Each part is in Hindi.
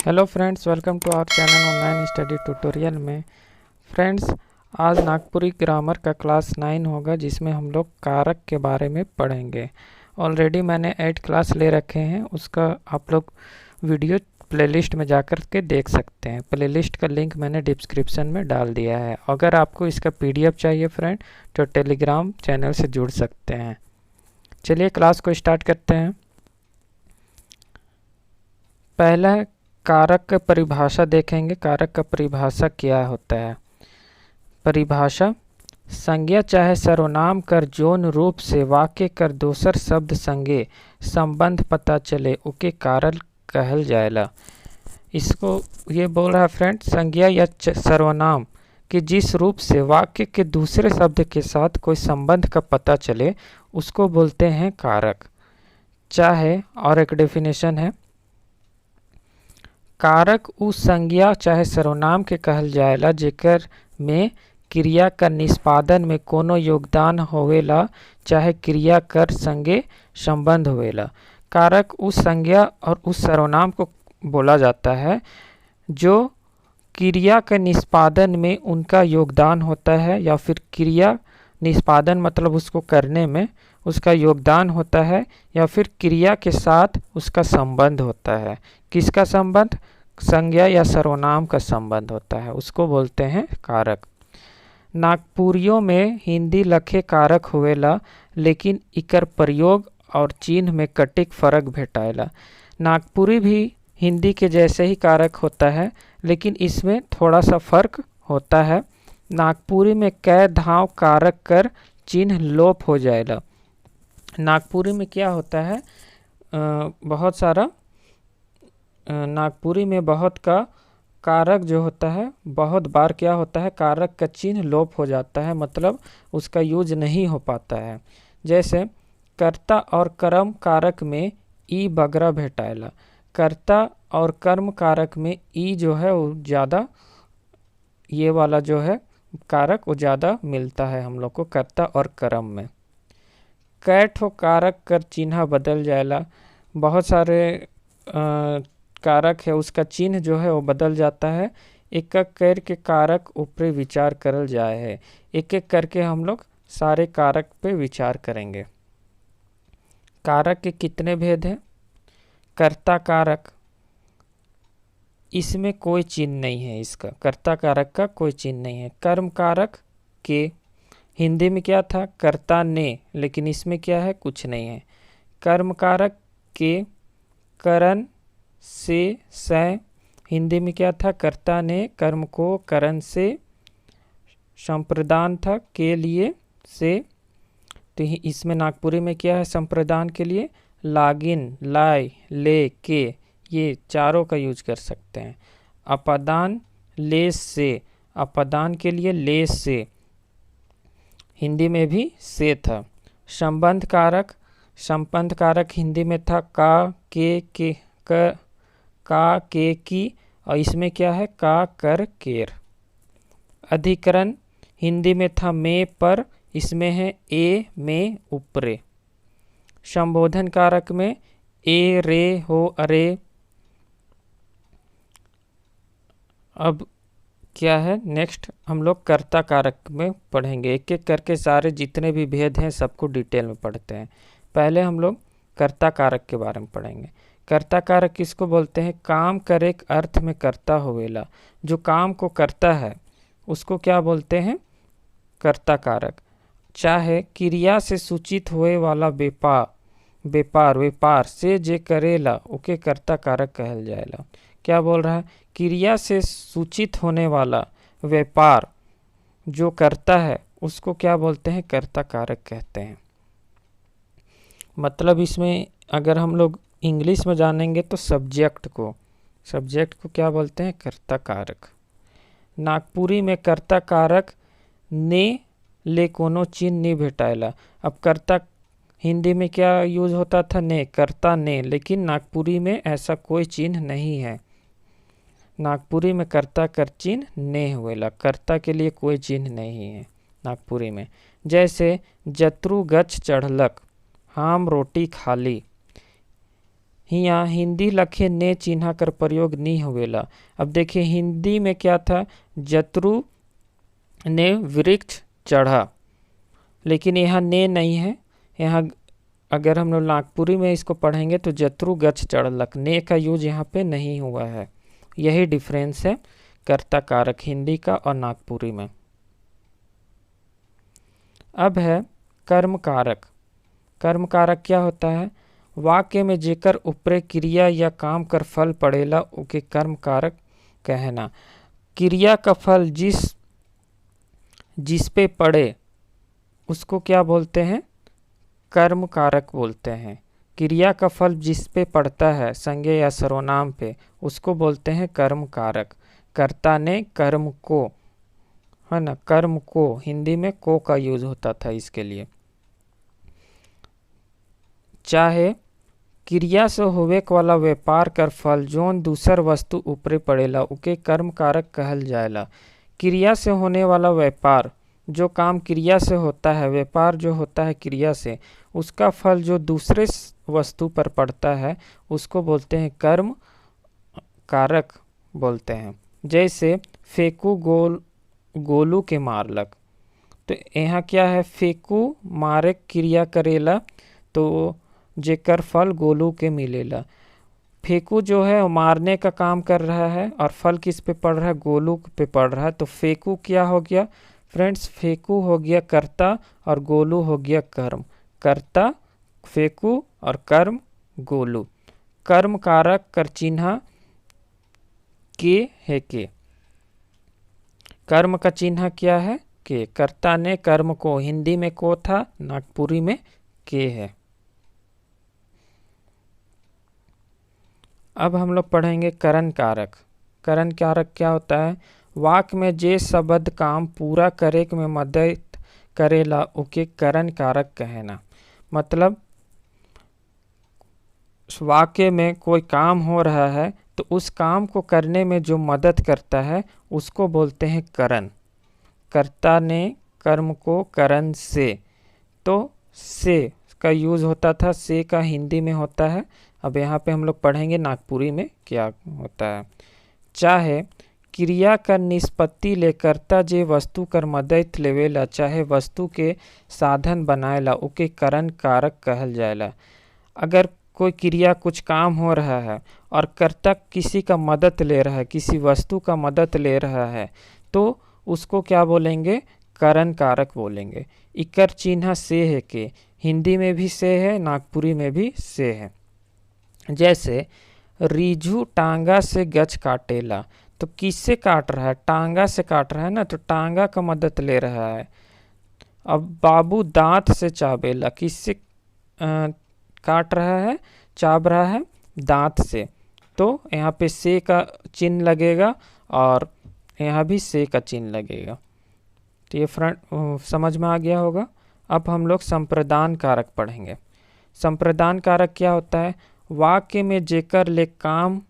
Hello friends, welcome to our channel online study tutorial में। फ्रेंड्स, आज नागपुरी ग्रामर का क्लास 9 होगा जिसमें हम लोग कारक के बारे में पढ़ेंगे। ऑलरेडी मैंने 8 क्लास ले रखे हैं, उसका आप लोग वीडियो प्लेलिस्ट में जाकर के देख सकते हैं। प्लेलिस्ट का लिंक मैंने डिस्क्रिप्शन में डाल दिया है। अगर आपको इसका PDF चाहिए फ्रेंड तो टेलीग्राम चैनल से जुड़ सकते हैं। चलिए क्लास को स्टार्ट करते हैं। पहला कारक का परिभाषा देखेंगे। कारक का परिभाषा क्या होता है? परिभाषा: संज्ञा चाहे सर्वनाम कर जौन रूप से वाक्य कर दोसर शब्द संगे संबंध पता चले उके कारक कहल जाएला। इसको ये बोल रहा है फ्रेंड, संज्ञा या सर्वनाम कि जिस रूप से वाक्य के दूसरे शब्द के साथ कोई संबंध का पता चले उसको बोलते हैं कारक। चाहे और एक डेफिनेशन है, कारक उ संज्ञा चाहे सर्वनाम के कहल जाएला जेकर में क्रिया का निष्पादन में कोनो योगदान होवेला चाहे क्रिया कर संगे संबंध होवेला। कारक उस संज्ञा और उस सर्वनाम को बोला जाता है जो क्रिया के निष्पादन में उनका योगदान होता है, या फिर क्रिया निष्पादन मतलब उसको करने में उसका योगदान होता है, या फिर क्रिया के साथ उसका संबंध होता है। किसका संबंध? संज्ञा या सर्वनाम का संबंध होता है, उसको बोलते हैं कारक। नागपुरियों में हिंदी लखे कारक होवेला, लेकिन इकर प्रयोग और चिन्ह में कटिक फर्क भेटाएला। नागपुरी भी हिंदी के जैसे ही कारक होता है, लेकिन इसमें थोड़ा सा फर्क होता है। नागपुरी में कै धाव कारक कर चिन्ह लोप हो जाएगा। नागपुरी में क्या होता है, बहुत सारा नागपुरी में बहुत का कारक जो होता है, बहुत बार क्या होता है, कारक का चिन्ह लोप हो जाता है, मतलब उसका यूज नहीं हो पाता है। जैसे कर्ता और कर्म कारक में ई बगरा भेटाएला। कर्ता और कर्म कारक में ई जो है वो ज़्यादा, ये वाला जो है कारक वो ज़्यादा मिलता है हम लोग को कर्ता और कर्म में। कै ठो कारक कर चिन्ह बदल जाएला। बहुत सारे कारक है, उसका चिन्ह जो है वो बदल जाता है। एक एक करके कारक ऊपर विचार करल जाए है। एक एक करके हम लोग सारे कारक पे विचार करेंगे। कारक के कितने भेद हैं? कर्ता कारक, इसमें कोई चिन्ह नहीं है, इसका कर्ता कारक का कोई चिन्ह नहीं है। कर्म कारक के हिंदी में क्या था, कर्ता ने, लेकिन इसमें क्या है, कुछ नहीं है। कर्म कारक के करण से सै, हिंदी में क्या था, कर्ता ने कर्म को करण से संप्रदान था के लिए से, तो इसमें नागपुरी में क्या है, संप्रदान के लिए लागिन, लाय, ले, के, ये चारों का यूज कर सकते हैं। अपदान लेस से, अपदान के लिए लेस से, हिंदी में भी से था। संबंध कारक, संबंध कारक हिंदी में था का के का के की, और इसमें क्या है, का कर केर। अधिकरण हिंदी में था में पर, इसमें है ए में ऊपरे। संबोधन कारक में ए रे हो अरे। अब क्या है, नेक्स्ट हम लोग कर्ता कारक में पढ़ेंगे। एक एक करके सारे जितने भी भेद हैं सबको डिटेल में पढ़ते हैं। पहले हम लोग कर्ता कारक के बारे में पढ़ेंगे। कर्ता कारक किसको बोलते हैं? काम करे अर्थ में कर्ता होवेला, जो काम को करता है उसको क्या बोलते हैं, कर्ता कारक। चाहे क्रिया से सूचित होए वाला व्यापार से जे करेला ओके कर्ता कारक कहल जाएला। क्या बोल रहा है? क्रिया से सूचित होने वाला व्यापार जो करता है उसको क्या बोलते हैं, कर्ता कारक कहते हैं। मतलब इसमें अगर हम लोग इंग्लिश में जानेंगे तो सब्जेक्ट को क्या बोलते हैं, कर्ता कारक। नागपुरी में कर्ता कारक ने ले कोनो चिन्ह नहीं भेटाएला। अब कर्ता हिंदी में क्या यूज होता था, ने, कर्ता ने, लेकिन नागपुरी में ऐसा कोई चिन्ह नहीं है। नागपुरी में कर्ता कर चिन्ह ने हुएला, कर्ता के लिए कोई चिन्ह नहीं है नागपुरी में। जैसे जत्रु गच्छ चढ़लक, हम रोटी खाली, हिया हिंदी लखे ने चिन्हा कर प्रयोग नहीं होवेला। अब देखिए हिंदी में क्या था, जत्रु ने वृक्ष चढ़ा, लेकिन यहाँ ने नहीं है। यहाँ अगर हम लोग नागपुरी में इसको पढ़ेंगे तो जत्रु गच्छ चढ़लक, ने का यूज यहाँ पे नहीं हुआ है। यही डिफरेंस है कर्ता कारक हिंदी का और नागपुरी में। अब है कर्म कारक। कर्म कारक क्या होता है, वाक्य में जेकर ऊपरे क्रिया या काम कर फल पड़ेला उके कर्म कारक कहना। क्रिया का फल जिस पे पड़े उसको क्या बोलते हैं, कर्म कारक बोलते हैं। क्रिया का फल जिस पे पड़ता है संज्ञा या सर्वनाम पे, उसको बोलते हैं कर्म कारक। कर्ता ने कर्म को, है ना, कर्म को, हिंदी में को का यूज होता था इसके लिए। चाहे क्रिया से होवे वाला व्यापार कर फल जोन दूसर वस्तु ऊपरे पड़ेला उके कर्म कारक कहल जाएला। क्रिया से होने वाला व्यापार, जो काम क्रिया से होता है, व्यापार जो होता है क्रिया से, उसका फल जो दूसरे वस्तु पर पड़ता है उसको बोलते हैं कर्म कारक बोलते हैं। जैसे फेंकू गोलू के मारलक, तो यहाँ क्या है, फेंकू मारे क्रिया करेला तो जेकर फल गोलू के मिलेला। फेंकू जो है वो मारने का काम कर रहा है और फल किस पे पड़ रहा है, गोलू पे पड़ रहा है। तो फेंकू क्या हो गया फ्रेंड्स, फेंकू हो गया कर्ता और गोलू हो गया कर्म। कर्ता फेंकू और कर्म गोलू। कर्म कारक कर चिन्ह के है के। कर्म का चिन्ह क्या है, के। कर्ता ने कर्म को, हिंदी में को था, नागपुरी में के है। अब हम लोग पढ़ेंगे करण कारक। करण कारक क्या होता है, वाक्य में जे शब्द काम पूरा करे में मदद करेला उके करण कारक कहना। मतलब वाक्य में कोई काम हो रहा है तो उस काम को करने में जो मदद करता है उसको बोलते हैं करण। कर्ता ने कर्म को करण से, तो से का यूज होता था, से का हिंदी में होता है। अब यहाँ पे हम लोग पढ़ेंगे नागपुरी में क्या होता है। चाहे क्रिया कर निष्पत्ति ले कर्ता जे वस्तु कर मदद लेवेला चाहे वस्तु के साधन बनाएला उके करण कारक कहल जाएला। अगर कोई क्रिया, कुछ काम हो रहा है और कर्ता किसी का मदद ले रहा है, किसी वस्तु का मदद ले रहा है, तो उसको क्या बोलेंगे, करण कारक बोलेंगे। इकर चिन्ह से है के, हिंदी में भी से है, नागपुरी में भी से है। जैसे रीझू टांगा से गच काटेला, तो किससे काट रहा है, टांगा से काट रहा है ना, तो टांगा का मदद ले रहा है। अब बाबू दांत से चाबेला, किससे काट रहा है, चाब रहा है, दांत से। तो यहाँ पे से का चिन्ह लगेगा और यहाँ भी से का चिन्ह लगेगा। तो ये फ्रंट समझ में आ गया होगा। अब हम लोग संप्रदान कारक पढ़ेंगे। संप्रदान कारक क्या होता है, वाक्य में जेकर ले काम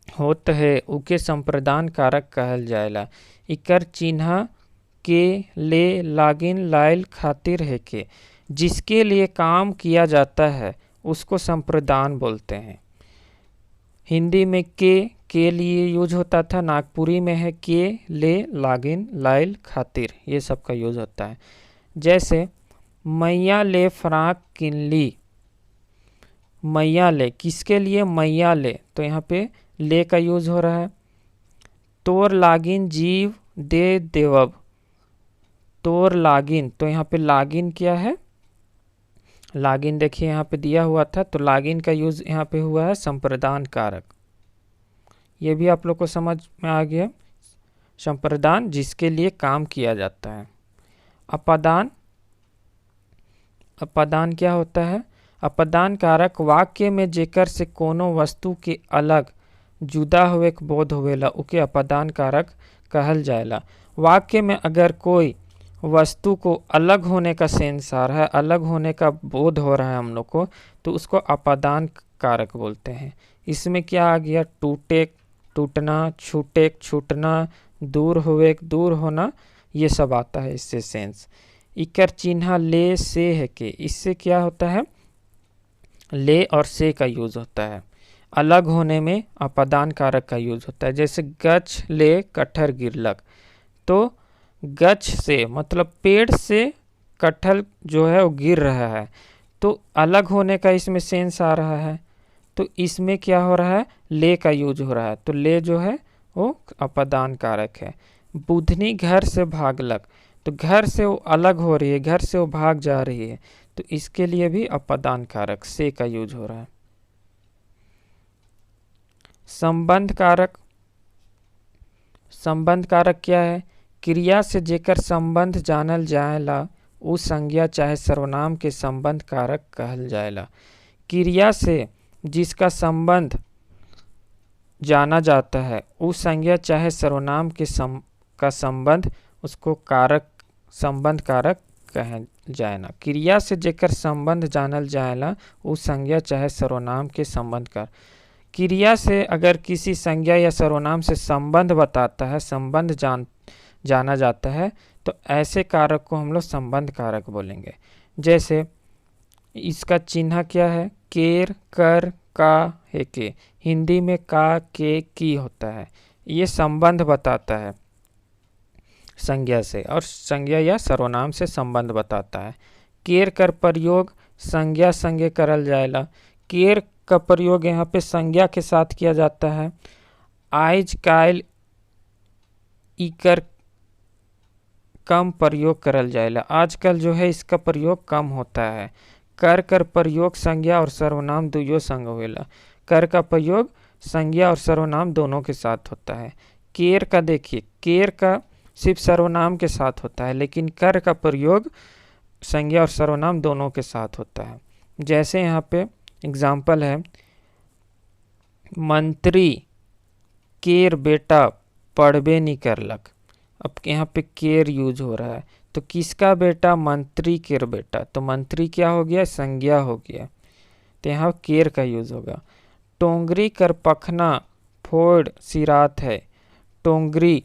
होत है उके संप्रदान कारक कहल जाएला। इकर चिन्ह के ले लागिन लाइल खातिर है के, जिसके लिए काम किया जाता है उसको संप्रदान बोलते हैं। हिंदी में के लिए यूज होता था, नागपुरी में है के ले लागिन लाइल खातिर, ये सब का यूज होता है। जैसे मैया ले फ्राक किनली, मैया ले किसके लिए, मैया ले, तो यहाँ पे ले का यूज हो रहा है। तोर लागिन जीव दे देवब, तोर लागिन, तो यहाँ पे लागिन क्या है, लागिन देखिए यहाँ पे दिया हुआ था, तो लागिन का यूज यहाँ पे हुआ है संप्रदान कारक। ये भी आप लोग को समझ में आ गया, संप्रदान जिसके लिए काम किया जाता है। अपदान, अपदान क्या होता है, अपदान कारक वाक्य में जेकर से कोनो वस्तु के अलग जुदा हुए के बोध होवेला उके अपदान कारक कहल जाएला। वाक्य में अगर कोई वस्तु को अलग होने का सेंस आ रहा है, अलग होने का बोध हो रहा है हम लोग को, तो उसको अपदान कारक बोलते हैं। इसमें क्या आ गया, टूटे टूटना, छूटे छूटना, दूर हुए दूर होना, ये सब आता है इससे सेंस। इकर चिन्ह ले से है के, इससे क्या होता है, ले और से का यूज होता है। अलग होने में अपादान कारक का यूज होता है। जैसे गछ ले कटहर गिरलक, तो गछ से मतलब पेड़ से कटहल जो है वो गिर रहा है, तो अलग होने का इसमें सेंस आ रहा है, तो इसमें क्या हो रहा है, ले का यूज हो रहा है, तो ले जो है वो अपादान कारक है। बुधनी घर से भागलक, तो घर से वो अलग हो रही है, घर से वो भाग जा रही है, तो इसके लिए भी अपादान कारक से का यूज हो रहा है। संबंध कारक, संबंध कारक क्या है, क्रिया से जेकर संबंध जानल जाएला उ संज्ञा चाहे सर्वनाम के संबंध कारक कहल जाएला। क्रिया से जिसका संबंध जाना जाता है उस संज्ञा चाहे सर्वनाम के का संबंध उसको कारक संबंध कारक कह जाए ना। क्रिया से जेकर संबंध जानल जाएला उस संज्ञा चाहे सर्वनाम के संबंध कारक। क्रिया से अगर किसी संज्ञा या सर्वनाम से संबंध बताता है, संबंध जाना जाता है, तो ऐसे कारक को हम लोग संबंध कारक बोलेंगे। जैसे इसका चिन्ह क्या है, केर कर का है के, हिंदी में का के की होता है, ये संबंध बताता है संज्ञा से, और संज्ञा या सर्वनाम से संबंध बताता है। केर कर प्रयोग संज्ञा संज्ञा करल जाएला। केर का प्रयोग यहाँ पे संज्ञा के साथ किया जाता है। आइज काल इकर कम प्रयोग करल जाएला, आजकल जो है इसका प्रयोग कम होता है। कर प्रयोग संज्ञा और सर्वनाम दुयो संग होएला। कर का प्रयोग संज्ञा और सर्वनाम दोनों के साथ होता है। केर का देखिए, केर का सिर्फ सर्वनाम के साथ होता है, लेकिन कर का प्रयोग संज्ञा और सर्वनाम दोनों के साथ होता है। जैसे यहाँ पे एग्जाम्पल है, मंत्री केर बेटा पढ़बे नहीं करलक। अब यहाँ पे केर यूज हो रहा है, तो किसका बेटा, मंत्री केर बेटा, तो मंत्री क्या हो गया, संज्ञा हो गया, तो यहाँ केर का यूज होगा। टोंगरी कर पखना फोड़ सिरात है, टोंगरी,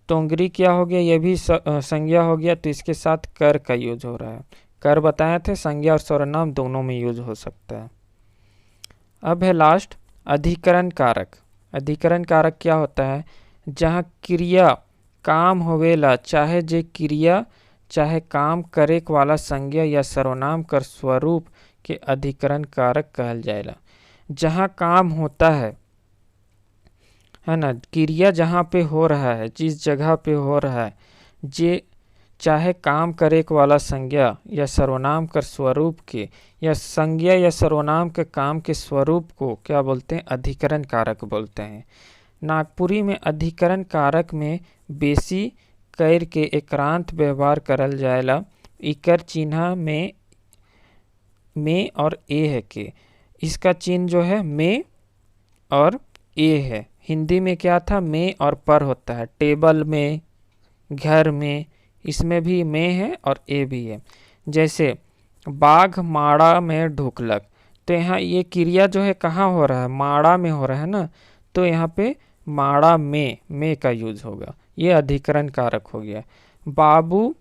टोंगरी क्या हो गया, ये भी संज्ञा हो गया, तो इसके साथ कर का यूज हो रहा है। कर बताए थे संज्ञा और सर्वनाम दोनों में यूज हो सकता है। अब है लास्ट अधिकरण कारक। अधिकरण कारक क्या होता है, जहाँ क्रिया काम होवेला, चाहे जे क्रिया चाहे काम करे वाला संज्ञा या सर्वनाम कर स्वरूप के अधिकरण कारक कहल जाएला। जहाँ काम होता है ना, क्रिया जहाँ पे हो रहा है, जिस जगह पे हो रहा है, जे चाहे काम करे वाला संज्ञा या सर्वनाम कर स्वरूप के, या संज्ञा या सर्वनाम के काम के स्वरूप को क्या बोलते हैं, अधिकरण कारक बोलते हैं। नागपुरी में अधिकरण कारक में बेसी कैर के एकांत व्यवहार करल जाएला। इकर चिन्ह में और ए है के, इसका चिन्ह जो है में और ए है। हिंदी में क्या था, में और पर होता है। टेबल में, घर में, इसमें भी में है और ए भी है। जैसे बाघ माड़ा में ढुकलक, तो यहाँ ये क्रिया जो है कहाँ हो रहा है, माड़ा में हो रहा है ना, तो यहाँ पे माड़ा में का यूज होगा, ये अधिकरण कारक हो गया। बाबू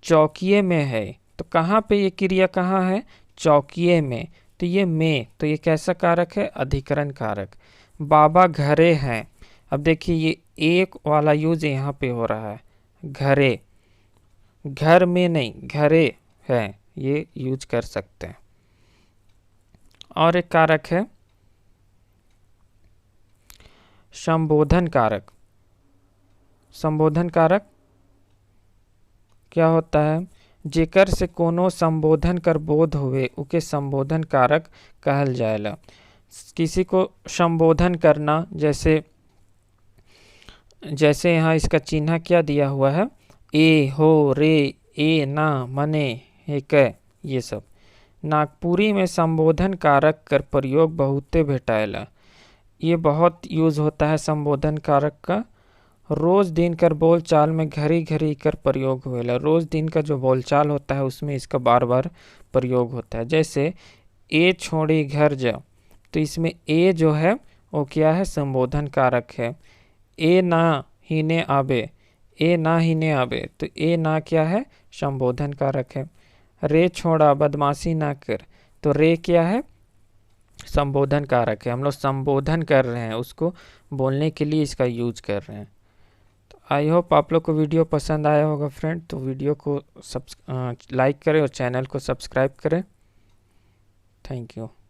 चौकिए में है, तो कहाँ पे ये क्रिया कहाँ है, चौकिए में, तो ये में, तो ये कैसा कारक है, अधिकरण कारक। बाबा घरे हैं, अब देखिए ये एक वाला यूज यहाँ पे हो रहा है, घरे, घर में नहीं, घरे है, ये यूज कर सकते हैं। और एक कारक है संबोधन कारक। संबोधन कारक क्या होता है, जेकर से कोनो संबोधन कर बोध हुए उके संबोधन कारक कहल जाएला। किसी को संबोधन करना, जैसे यहाँ इसका चिन्ह क्या दिया हुआ है, ए हो रे, ए ना मने एक, ये सब। नागपुरी में संबोधन कारक कर प्रयोग बहुते भेटाएला, ये बहुत यूज होता है संबोधन कारक का। रोज दिन कर बोलचाल में घड़ी घड़ी कर प्रयोग होएला, रोज दिन का जो बोलचाल होता है उसमें इसका बार बार प्रयोग होता है। जैसे ए छोड़ी घर जा, तो इसमें ए जो है वो क्या है, संबोधन कारक है। ए ना हीने आबे, ए ना हीने आबे, तो ए ना क्या है, संबोधन कारक है। रे छोड़ा बदमाशी ना कर, तो रे क्या है? संबोधन कारक है। हम लोग संबोधन कर रहे हैं, उसको बोलने के लिए इसका यूज कर रहे हैं। तो आई होप आप लोग को वीडियो पसंद आया होगा फ्रेंड। तो वीडियो को लाइक करें और चैनल को सब्सक्राइब करें। Thank you.